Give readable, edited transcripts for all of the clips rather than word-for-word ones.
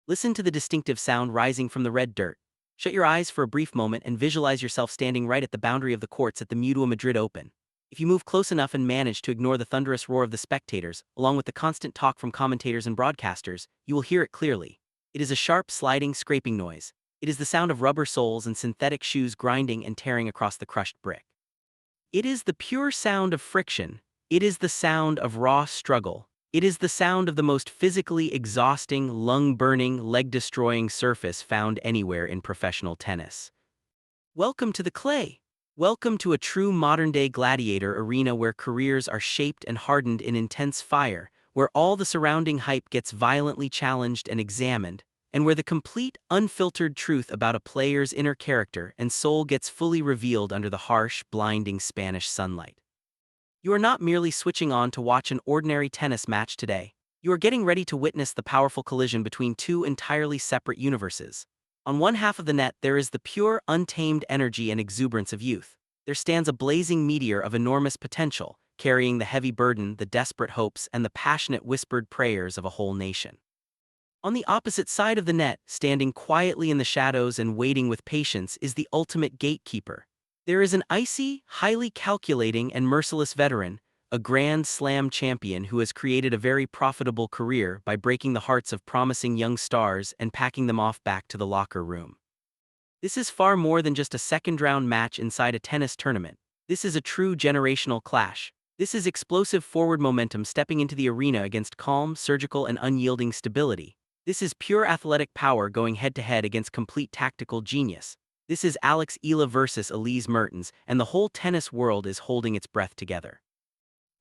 Listen to the distinctive sound rising from the red dirt. Shut your eyes for a brief moment and visualize yourself standing right at the boundary of the courts at the Mutual Madrid Open. If you move close enough and manage to ignore the thunderous roar of the spectators, along with the constant talk from commentators and broadcasters, you will hear it clearly. It is a sharp, sliding, scraping noise. It is the sound of rubber soles and synthetic shoes grinding and tearing across the crushed brick. It is the pure sound of friction. It is the sound of raw struggle. It is the sound of the most physically exhausting, lung-burning, leg-destroying surface found anywhere in professional tennis. Welcome to the clay. Welcome to a true modern-day gladiator arena where careers are shaped and hardened in intense fire, where all the surrounding hype gets violently challenged and examined, and where the complete, unfiltered truth about a player's inner character and soul gets fully revealed under the harsh, blinding Spanish sunlight. You are not merely switching on to watch an ordinary tennis match today. You are getting ready to witness the powerful collision between two entirely separate universes. On one half of the net there is the pure, untamed energy and exuberance of youth. There stands a blazing meteor of enormous potential, carrying the heavy burden, the desperate hopes, and the passionate whispered prayers of a whole nation. On the opposite side of the net, standing quietly in the shadows and waiting with patience, is the ultimate gatekeeper. There is an icy, highly calculating, and merciless veteran, a Grand Slam champion who has created a very profitable career by breaking the hearts of promising young stars and packing them off back to the locker room. This is far more than just a second-round match inside a tennis tournament. This is a true generational clash. This is explosive forward momentum stepping into the arena against calm, surgical, and unyielding stability. This is pure athletic power going head-to-head against complete tactical genius. This is Alex Eala versus Elise Mertens, and the whole tennis world is holding its breath together.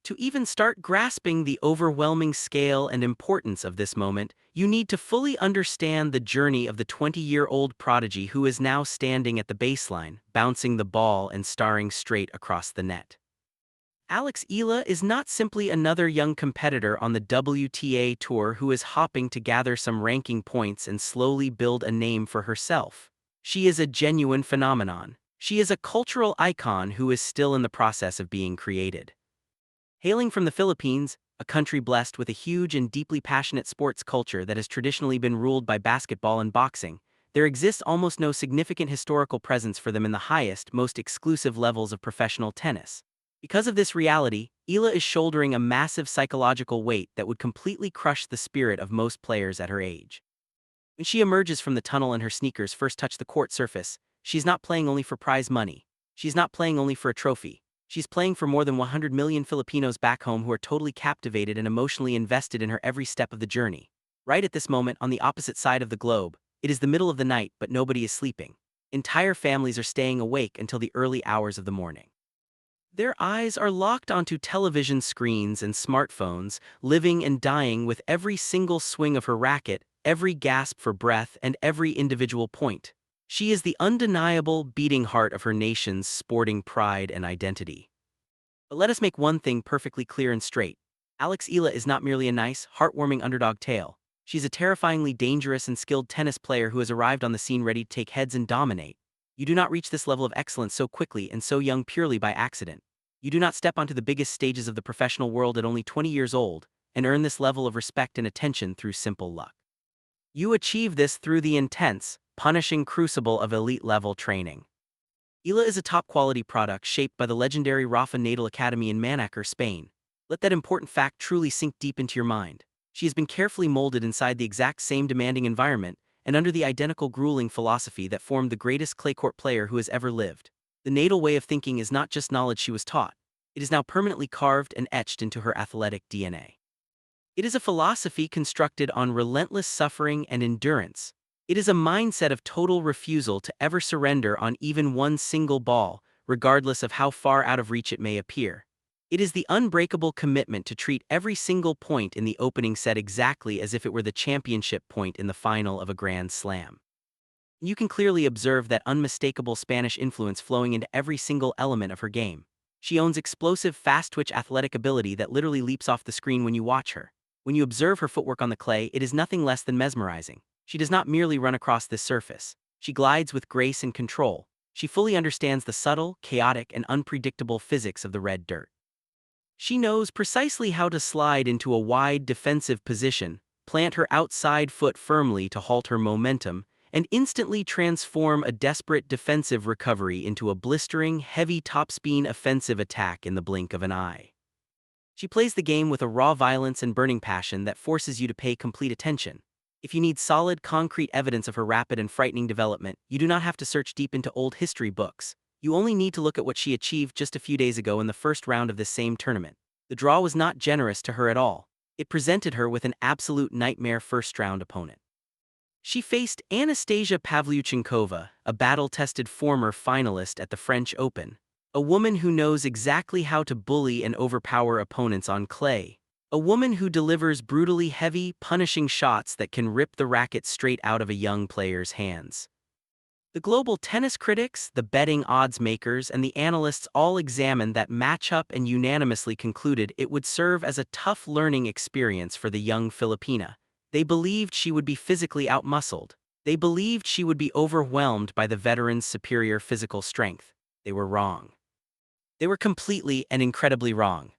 To even start grasping the overwhelming scale and importance of this moment, you need to fully understand the journey of the 20-year-old prodigy who is now standing at the baseline, bouncing the ball and staring straight across the net. Alex Eala is not simply another young competitor on the WTA Tour who is hopping to gather some ranking points and slowly build a name for herself. She is a genuine phenomenon. She is a cultural icon who is still in the process of being created. Hailing from the Philippines, a country blessed with a huge and deeply passionate sports culture that has traditionally been ruled by basketball and boxing, there exists almost no significant historical presence for them in the highest, most exclusive levels of professional tennis. Because of this reality, Eala is shouldering a massive psychological weight that would completely crush the spirit of most players at her age. When she emerges from the tunnel and her sneakers first touch the court surface, she's not playing only for prize money. She's not playing only for a trophy. She's playing for more than 100 million Filipinos back home who are totally captivated and emotionally invested in her every step of the journey. Right at this moment, on the opposite side of the globe, it is the middle of the night, but nobody is sleeping. Entire families are staying awake until the early hours of the morning. Their eyes are locked onto television screens and smartphones, living and dying with every single swing of her racket, every gasp for breath, and every individual point. She is the undeniable beating heart of her nation's sporting pride and identity. But let us make one thing perfectly clear and straight. Alex Eala is not merely a nice, heartwarming underdog tale. She's a terrifyingly dangerous and skilled tennis player who has arrived on the scene ready to take heads and dominate. You do not reach this level of excellence so quickly and so young purely by accident. You do not step onto the biggest stages of the professional world at only 20 years old and earn this level of respect and attention through simple luck. You achieve this through the intense, punishing crucible of elite-level training. Eala is a top-quality product shaped by the legendary Rafa Nadal Academy in Manaker, Spain. Let that important fact truly sink deep into your mind. She has been carefully molded inside the exact same demanding environment and under the identical grueling philosophy that formed the greatest clay court player who has ever lived. The Nadal way of thinking is not just knowledge she was taught. It is now permanently carved and etched into her athletic DNA. It is a philosophy constructed on relentless suffering and endurance. It is a mindset of total refusal to ever surrender on even one single ball, regardless of how far out of reach it may appear. It is the unbreakable commitment to treat every single point in the opening set exactly as if it were the championship point in the final of a Grand Slam. You can clearly observe that unmistakable Spanish influence flowing into every single element of her game. She owns explosive, fast-twitch athletic ability that literally leaps off the screen when you watch her. When you observe her footwork on the clay, it is nothing less than mesmerizing. She does not merely run across this surface. She glides with grace and control. She fully understands the subtle, chaotic, and unpredictable physics of the red dirt. She knows precisely how to slide into a wide defensive position, plant her outside foot firmly to halt her momentum, and instantly transform a desperate defensive recovery into a blistering, heavy topspin offensive attack in the blink of an eye. She plays the game with a raw violence and burning passion that forces you to pay complete attention. If you need solid, concrete evidence of her rapid and frightening development, you do not have to search deep into old history books. You only need to look at what she achieved just a few days ago in the first round of this same tournament. The draw was not generous to her at all. It presented her with an absolute nightmare first-round opponent. She faced Anastasia Pavlyuchenkova, a battle-tested former finalist at the French Open, a woman who knows exactly how to bully and overpower opponents on clay, a woman who delivers brutally heavy, punishing shots that can rip the racket straight out of a young player's hands. The global tennis critics, the betting odds makers, and the analysts all examined that matchup and unanimously concluded it would serve as a tough learning experience for the young Filipina. They believed she would be physically outmuscled. They believed she would be overwhelmed by the veteran's superior physical strength. They were wrong. They were completely and incredibly wrong.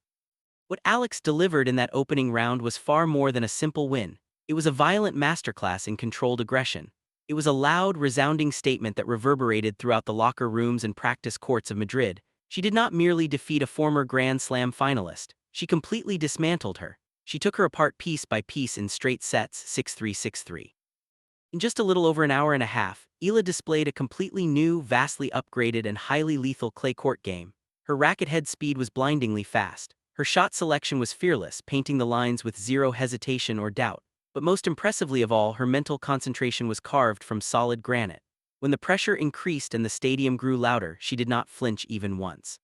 What Alex delivered in that opening round was far more than a simple win. It was a violent masterclass in controlled aggression. It was a loud, resounding statement that reverberated throughout the locker rooms and practice courts of Madrid. She did not merely defeat a former Grand Slam finalist. She completely dismantled her. She took her apart piece by piece in straight sets, 6-3, 6-3. In just a little over an hour and a half, Eala displayed a completely new, vastly upgraded, and highly lethal clay court game. Her racket head speed was blindingly fast. Her shot selection was fearless, painting the lines with zero hesitation or doubt. But most impressively of all, her mental concentration was carved from solid granite. When the pressure increased and the stadium grew louder, she did not flinch even once.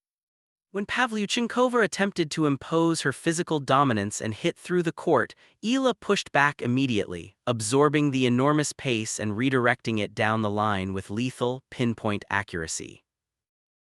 When Pavlyuchenkova attempted to impose her physical dominance and hit through the court, Eala pushed back immediately, absorbing the enormous pace and redirecting it down the line with lethal, pinpoint accuracy.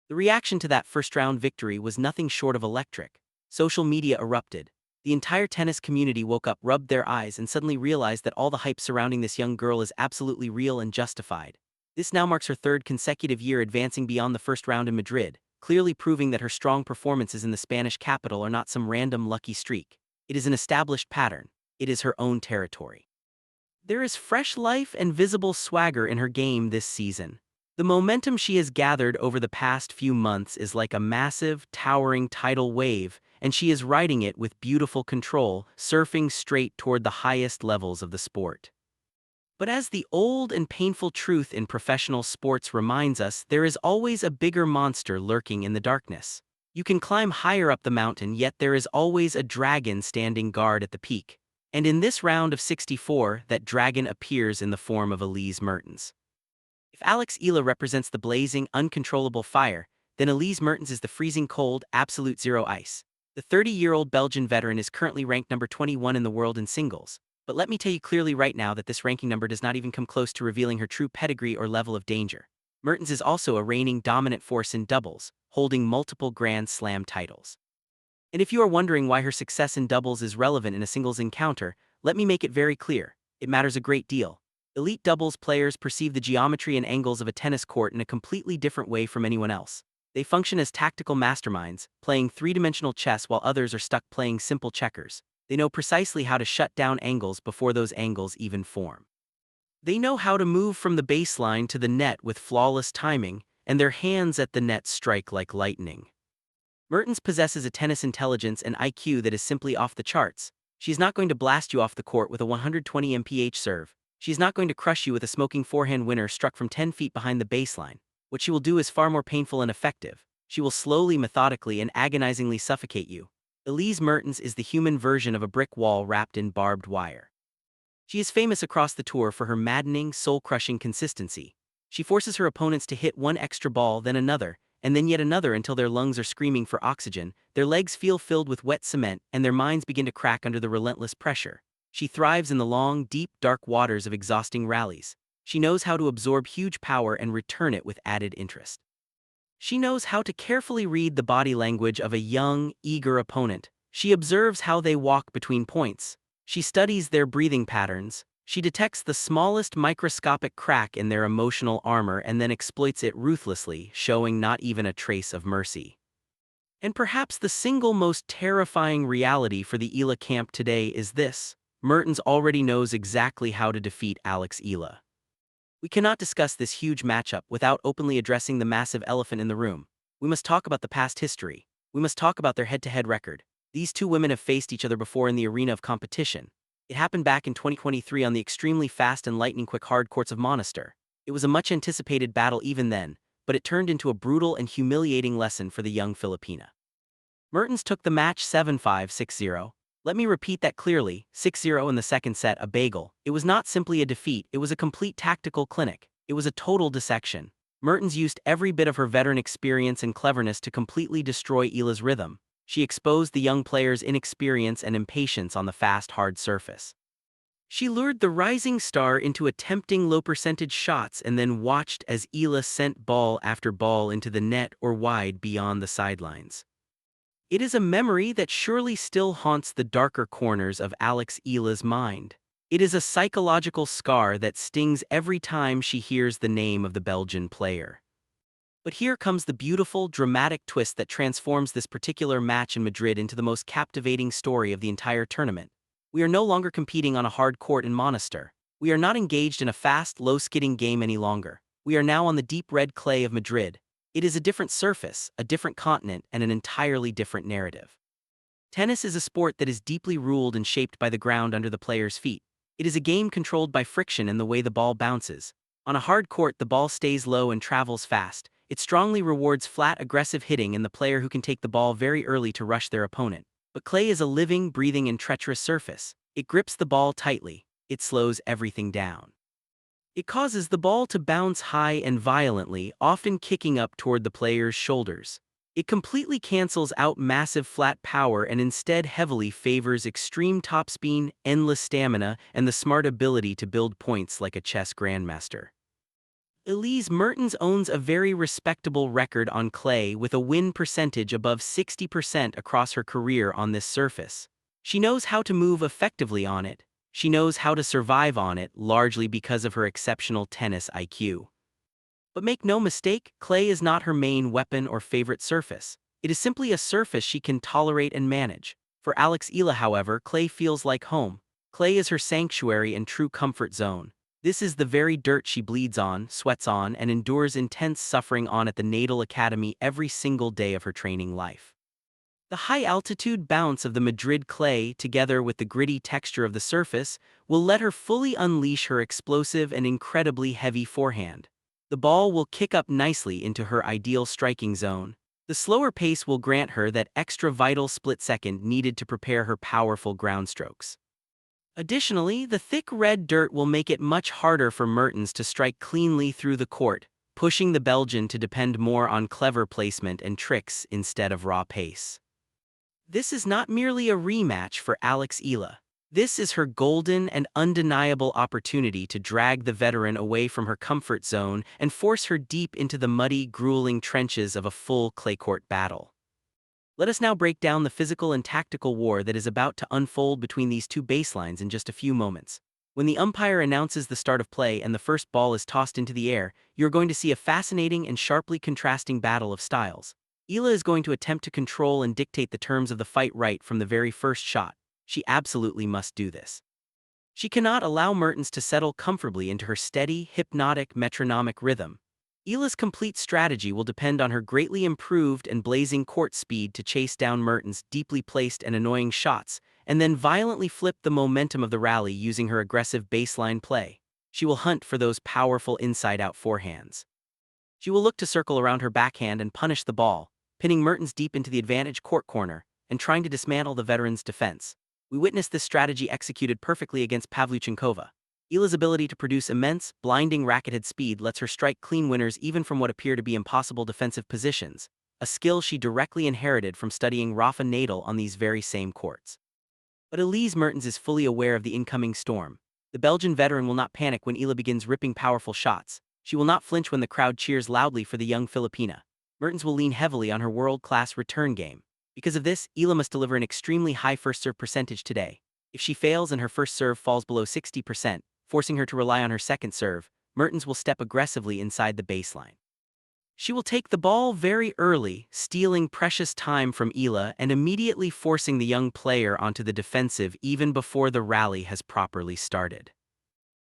The reaction to that first-round victory was nothing short of electric. Social media erupted. The entire tennis community woke up, rubbed their eyes, and suddenly realized that all the hype surrounding this young girl is absolutely real and justified. This now marks her third consecutive year advancing beyond the first round in Madrid, clearly proving that her strong performances in the Spanish capital are not some random lucky streak. It is an established pattern. It is her own territory. There is fresh life and visible swagger in her game this season. The momentum she has gathered over the past few months is like a massive, towering tidal wave, and she is riding it with beautiful control, surfing straight toward the highest levels of the sport. But as the old and painful truth in professional sports reminds us, there is always a bigger monster lurking in the darkness. You can climb higher up the mountain, yet there is always a dragon standing guard at the peak. And in this round of 64, that dragon appears in the form of Elise Mertens. If Alex Eala represents the blazing, uncontrollable fire, then Elise Mertens is the freezing cold, absolute zero ice. The 30-year-old Belgian veteran is currently ranked number 21 in the world in singles. But let me tell you clearly right now that this ranking number does not even come close to revealing her true pedigree or level of danger. Mertens is also a reigning dominant force in doubles, holding multiple Grand Slam titles. And if you are wondering why her success in doubles is relevant in a singles encounter, let me make it very clear. It matters a great deal. Elite doubles players perceive the geometry and angles of a tennis court in a completely different way from anyone else. They function as tactical masterminds, playing three-dimensional chess while others are stuck playing simple checkers. They know precisely how to shut down angles before those angles even form. They know how to move from the baseline to the net with flawless timing, and their hands at the net strike like lightning. Mertens possesses a tennis intelligence and IQ that is simply off the charts. She's not going to blast you off the court with a 120 mph serve. She's not going to crush you with a smoking forehand winner struck from 10 feet behind the baseline. What she will do is far more painful and effective. She will slowly, methodically, and agonizingly suffocate you. Elise Mertens is the human version of a brick wall wrapped in barbed wire. She is famous across the tour for her maddening, soul-crushing consistency. She forces her opponents to hit one extra ball, then another, and then yet another until their lungs are screaming for oxygen, their legs feel filled with wet cement, and their minds begin to crack under the relentless pressure. She thrives in the long, deep, dark waters of exhausting rallies. She knows how to absorb huge power and return it with added interest. She knows how to carefully read the body language of a young, eager opponent. She observes how they walk between points. She studies their breathing patterns. She detects the smallest microscopic crack in their emotional armor and then exploits it ruthlessly, showing not even a trace of mercy. And perhaps the single most terrifying reality for the Eala camp today is this: Mertens already knows exactly how to defeat Alex Eala. We cannot discuss this huge matchup without openly addressing the massive elephant in the room. We must talk about the past history. We must talk about their head-to-head record. These two women have faced each other before in the arena of competition. It happened back in 2023 on the extremely fast and lightning-quick hard courts of Monastir. It was a much-anticipated battle even then, but it turned into a brutal and humiliating lesson for the young Filipina. Mertens took the match 7-5, 6-0. Let me repeat that clearly, 6-0 in the second set, a bagel. It was not simply a defeat, it was a complete tactical clinic. It was a total dissection. Mertens used every bit of her veteran experience and cleverness to completely destroy Eala's rhythm. She exposed the young player's inexperience and impatience on the fast, hard surface. She lured the rising star into attempting low-percentage shots and then watched as Eala sent ball after ball into the net or wide beyond the sidelines. It is a memory that surely still haunts the darker corners of Alex Eala's mind. It is a psychological scar that stings every time she hears the name of the Belgian player. But here comes the beautiful, dramatic twist that transforms this particular match in Madrid into the most captivating story of the entire tournament. We are no longer competing on a hard court in Monastir. We are not engaged in a fast, low-skidding game any longer. We are now on the deep red clay of Madrid. It is a different surface, a different continent, and an entirely different narrative. Tennis is a sport that is deeply ruled and shaped by the ground under the player's feet. It is a game controlled by friction and the way the ball bounces. On a hard court, the ball stays low and travels fast. It strongly rewards flat, aggressive hitting and the player who can take the ball very early to rush their opponent. But clay is a living, breathing, and treacherous surface. It grips the ball tightly. It slows everything down. It causes the ball to bounce high and violently, often kicking up toward the player's shoulders. It completely cancels out massive flat power and instead heavily favors extreme topspin, endless stamina, and the smart ability to build points like a chess grandmaster. Elise Mertens owns a very respectable record on clay with a win percentage above 60% across her career on this surface. She knows how to move effectively on it. She knows how to survive on it, largely because of her exceptional tennis IQ. But make no mistake, clay is not her main weapon or favorite surface. It is simply a surface she can tolerate and manage. For Alex Eala, however, clay feels like home. Clay is her sanctuary and true comfort zone. This is the very dirt she bleeds on, sweats on, and endures intense suffering on at the Natal Academy every single day of her training life. The high-altitude bounce of the Madrid clay, together with the gritty texture of the surface, will let her fully unleash her explosive and incredibly heavy forehand. The ball will kick up nicely into her ideal striking zone. The slower pace will grant her that extra vital split second needed to prepare her powerful ground strokes. Additionally, the thick red dirt will make it much harder for Mertens to strike cleanly through the court, pushing the Belgian to depend more on clever placement and tricks instead of raw pace. This is not merely a rematch for Alex Eala. This is her golden and undeniable opportunity to drag the veteran away from her comfort zone and force her deep into the muddy, grueling trenches of a full clay court battle. Let us now break down the physical and tactical war that is about to unfold between these two baselines in just a few moments. When the umpire announces the start of play and the first ball is tossed into the air, you're going to see a fascinating and sharply contrasting battle of styles. Eala is going to attempt to control and dictate the terms of the fight right from the very first shot. She absolutely must do this. She cannot allow Mertens to settle comfortably into her steady, hypnotic, metronomic rhythm. Eala's complete strategy will depend on her greatly improved and blazing court speed to chase down Mertens' deeply placed and annoying shots, and then violently flip the momentum of the rally using her aggressive baseline play. She will hunt for those powerful inside-out forehands. She will look to circle around her backhand and punish the ball, pinning Mertens deep into the advantage court corner, and trying to dismantle the veteran's defense. We witnessed this strategy executed perfectly against Pavlyuchenkova. Eala's ability to produce immense, blinding racquethead speed lets her strike clean winners even from what appear to be impossible defensive positions, a skill she directly inherited from studying Rafa Nadal on these very same courts. But Elise Mertens is fully aware of the incoming storm. The Belgian veteran will not panic when Eala begins ripping powerful shots. She will not flinch when the crowd cheers loudly for the young Filipina. Mertens will lean heavily on her world-class return game. Because of this, Eala must deliver an extremely high first serve percentage today. If she fails and her first serve falls below 60%, forcing her to rely on her second serve, Mertens will step aggressively inside the baseline. She will take the ball very early, stealing precious time from Eala and immediately forcing the young player onto the defensive even before the rally has properly started.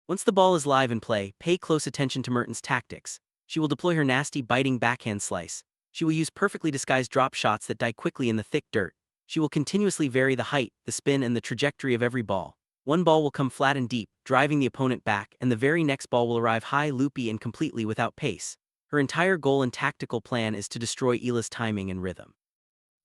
Once the ball is live in play, pay close attention to Mertens' tactics. She will deploy her nasty, biting backhand slice. She will use perfectly disguised drop shots that die quickly in the thick dirt. She will continuously vary the height, the spin, and the trajectory of every ball. One ball will come flat and deep, driving the opponent back, and the very next ball will arrive high, loopy, and completely without pace. Her entire goal and tactical plan is to destroy Eala's timing and rhythm.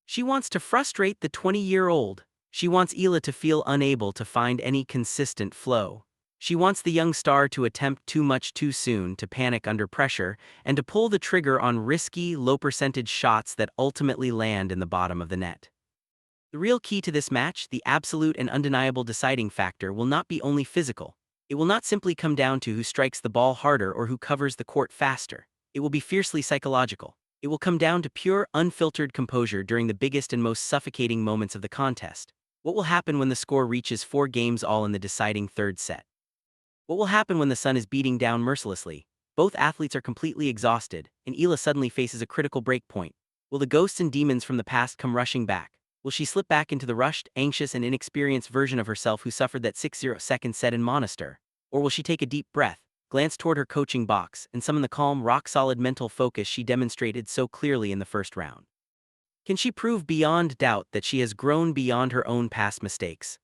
She wants to frustrate the 20-year-old. She wants Eala to feel unable to find any consistent flow. She wants the young star to attempt too much too soon, to panic under pressure, and to pull the trigger on risky, low-percentage shots that ultimately land in the bottom of the net. The real key to this match, the absolute and undeniable deciding factor, will not be only physical. It will not simply come down to who strikes the ball harder or who covers the court faster. It will be fiercely psychological. It will come down to pure, unfiltered composure during the biggest and most suffocating moments of the contest. What will happen when the score reaches 4 games all in the deciding third set? What will happen when the sun is beating down mercilessly? Both athletes are completely exhausted, and Eala suddenly faces a critical break point. Will the ghosts and demons from the past come rushing back? Will she slip back into the rushed, anxious, and inexperienced version of herself who suffered that 6-0 set in Monastir? Or will she take a deep breath, glance toward her coaching box, and summon the calm, rock-solid mental focus she demonstrated so clearly in the first round? Can she prove beyond doubt that she has grown beyond her own past mistakes?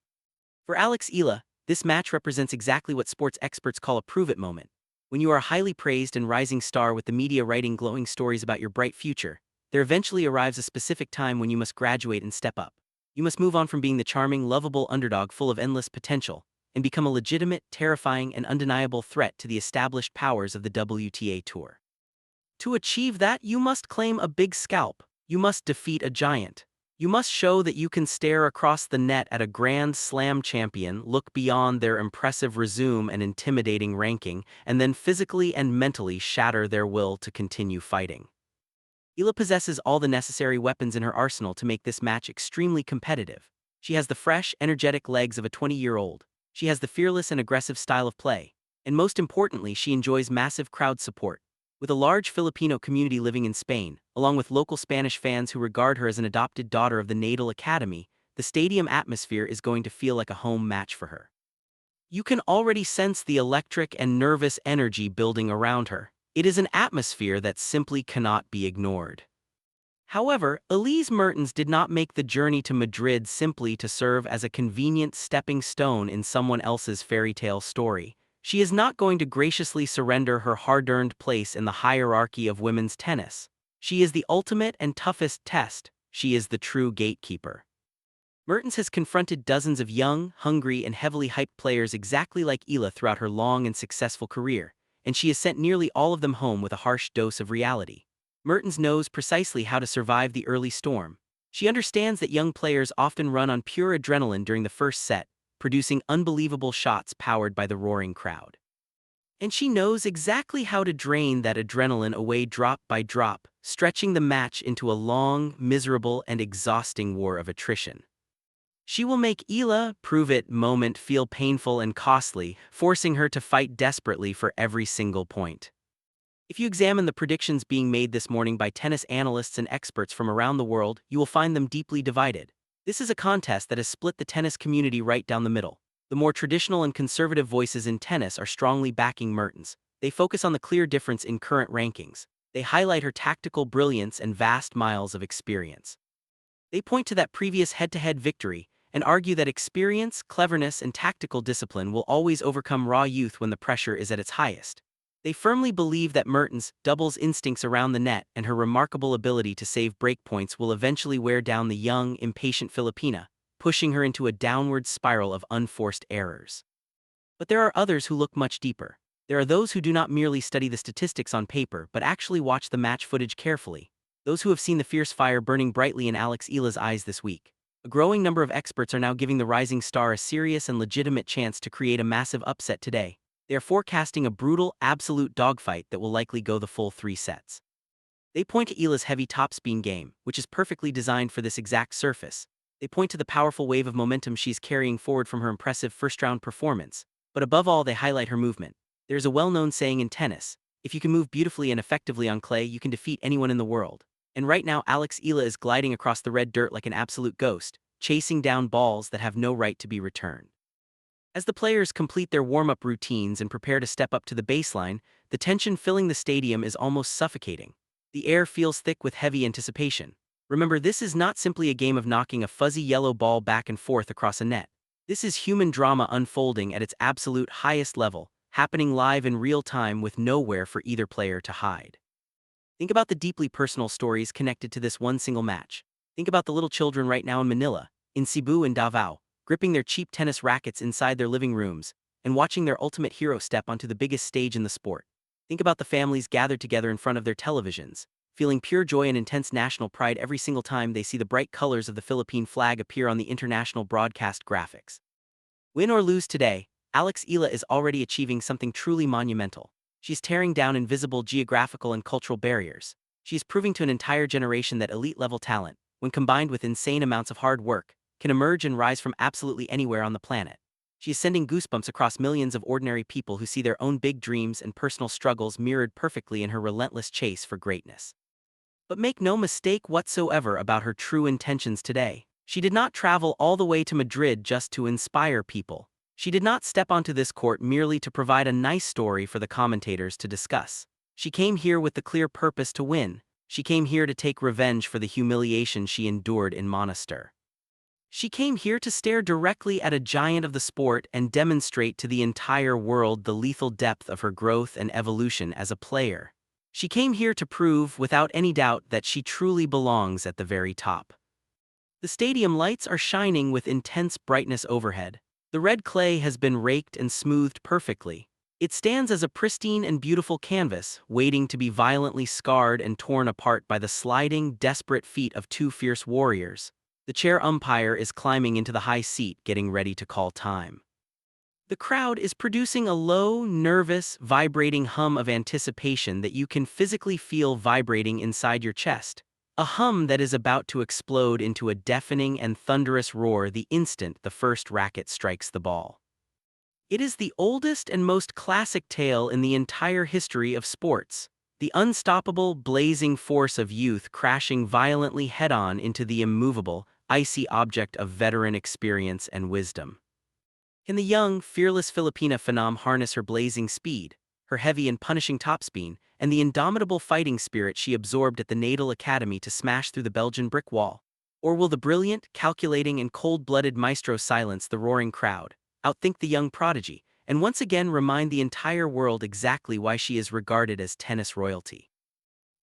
For Alex Eala, this match represents exactly what sports experts call a prove-it moment. When you are a highly praised and rising star with the media writing glowing stories about your bright future, there eventually arrives a specific time when you must graduate and step up. You must move on from being the charming, lovable underdog full of endless potential and become a legitimate, terrifying, and undeniable threat to the established powers of the WTA Tour. To achieve that, you must claim a big scalp. You must defeat a giant. You must show that you can stare across the net at a Grand Slam champion, look beyond their impressive resume and intimidating ranking, and then physically and mentally shatter their will to continue fighting. Eala possesses all the necessary weapons in her arsenal to make this match extremely competitive. She has the fresh, energetic legs of a 20-year-old. She has the fearless and aggressive style of play. And most importantly, she enjoys massive crowd support. With a large Filipino community living in Spain, along with local Spanish fans who regard her as an adopted daughter of the Natal Academy, the stadium atmosphere is going to feel like a home match for her. You can already sense the electric and nervous energy building around her. It is an atmosphere that simply cannot be ignored. However, Elise Mertens did not make the journey to Madrid simply to serve as a convenient stepping stone in someone else's fairy tale story. She is not going to graciously surrender her hard-earned place in the hierarchy of women's tennis. She is the ultimate and toughest test. She is the true gatekeeper. Mertens has confronted dozens of young, hungry, and heavily hyped players exactly like Eala throughout her long and successful career, and she has sent nearly all of them home with a harsh dose of reality. Mertens knows precisely how to survive the early storm. She understands that young players often run on pure adrenaline during the first set, producing unbelievable shots powered by the roaring crowd. And she knows exactly how to drain that adrenaline away drop by drop, stretching the match into a long, miserable, and exhausting war of attrition. She will make Eala prove-it moment feel painful and costly, forcing her to fight desperately for every single point. If you examine the predictions being made this morning by tennis analysts and experts from around the world, you will find them deeply divided. This is a contest that has split the tennis community right down the middle. The more traditional and conservative voices in tennis are strongly backing Mertens. They focus on the clear difference in current rankings. They highlight her tactical brilliance and vast miles of experience. They point to that previous head-to-head victory and argue that experience, cleverness, and tactical discipline will always overcome raw youth when the pressure is at its highest. They firmly believe that Mertens' doubles instincts around the net and her remarkable ability to save breakpoints will eventually wear down the young, impatient Filipina, pushing her into a downward spiral of unforced errors. But there are others who look much deeper. There are those who do not merely study the statistics on paper but actually watch the match footage carefully. Those who have seen the fierce fire burning brightly in Alex Eala's eyes this week. A growing number of experts are now giving the rising star a serious and legitimate chance to create a massive upset today. They are forecasting a brutal, absolute dogfight that will likely go the full 3 sets. They point to Eala's heavy topspin game, which is perfectly designed for this exact surface. They point to the powerful wave of momentum she's carrying forward from her impressive first-round performance. But above all, they highlight her movement. There's a well-known saying in tennis: If you can move beautifully and effectively on clay, you can defeat anyone in the world. And right now, Alex Eala is gliding across the red dirt like an absolute ghost, chasing down balls that have no right to be returned. As the players complete their warm-up routines and prepare to step up to the baseline, the tension filling the stadium is almost suffocating. The air feels thick with heavy anticipation. Remember, this is not simply a game of knocking a fuzzy yellow ball back and forth across a net. This is human drama unfolding at its absolute highest level, happening live in real time with nowhere for either player to hide. Think about the deeply personal stories connected to this one single match. Think about the little children right now in Manila, in Cebu and Davao, gripping their cheap tennis rackets inside their living rooms, and watching their ultimate hero step onto the biggest stage in the sport. Think about the families gathered together in front of their televisions, feeling pure joy and intense national pride every single time they see the bright colors of the Philippine flag appear on the international broadcast graphics. Win or lose today, Alex Eala is already achieving something truly monumental. She's tearing down invisible geographical and cultural barriers. She's proving to an entire generation that elite-level talent, when combined with insane amounts of hard work, can emerge and rise from absolutely anywhere on the planet. She is sending goosebumps across millions of ordinary people who see their own big dreams and personal struggles mirrored perfectly in her relentless chase for greatness. But make no mistake whatsoever about her true intentions today. She did not travel all the way to Madrid just to inspire people. She did not step onto this court merely to provide a nice story for the commentators to discuss. She came here with the clear purpose to win. She came here to take revenge for the humiliation she endured in Monastir. She came here to stare directly at a giant of the sport and demonstrate to the entire world the lethal depth of her growth and evolution as a player. She came here to prove, without any doubt, that she truly belongs at the very top. The stadium lights are shining with intense brightness overhead. The red clay has been raked and smoothed perfectly. It stands as a pristine and beautiful canvas, waiting to be violently scarred and torn apart by the sliding, desperate feet of two fierce warriors. The chair umpire is climbing into the high seat, getting ready to call time. The crowd is producing a low, nervous, vibrating hum of anticipation that you can physically feel vibrating inside your chest. A hum that is about to explode into a deafening and thunderous roar the instant the first racket strikes the ball. It is the oldest and most classic tale in the entire history of sports. The unstoppable, blazing force of youth crashing violently head-on into the immovable, icy object of veteran experience and wisdom. Can the young, fearless Filipina phenom harness her blazing speed, her heavy and punishing topspin, and the indomitable fighting spirit she absorbed at the Naval Academy to smash through the Belgian brick wall? Or will the brilliant, calculating, and cold-blooded maestro silence the roaring crowd, outthink the young prodigy, and once again remind the entire world exactly why she is regarded as tennis royalty?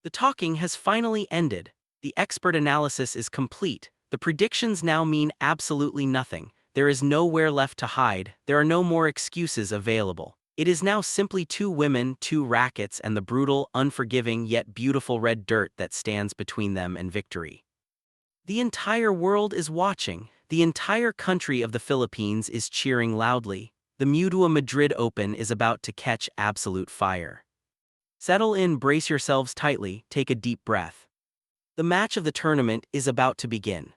The talking has finally ended. The expert analysis is complete. The predictions now mean absolutely nothing. There is nowhere left to hide. There are no more excuses available. It is now simply two women, two rackets, and the brutal, unforgiving, yet beautiful red dirt that stands between them and victory. The entire world is watching. The entire country of the Philippines is cheering loudly. The Mutual Madrid Open is about to catch absolute fire. Settle in, brace yourselves tightly, take a deep breath. The match of the tournament is about to begin.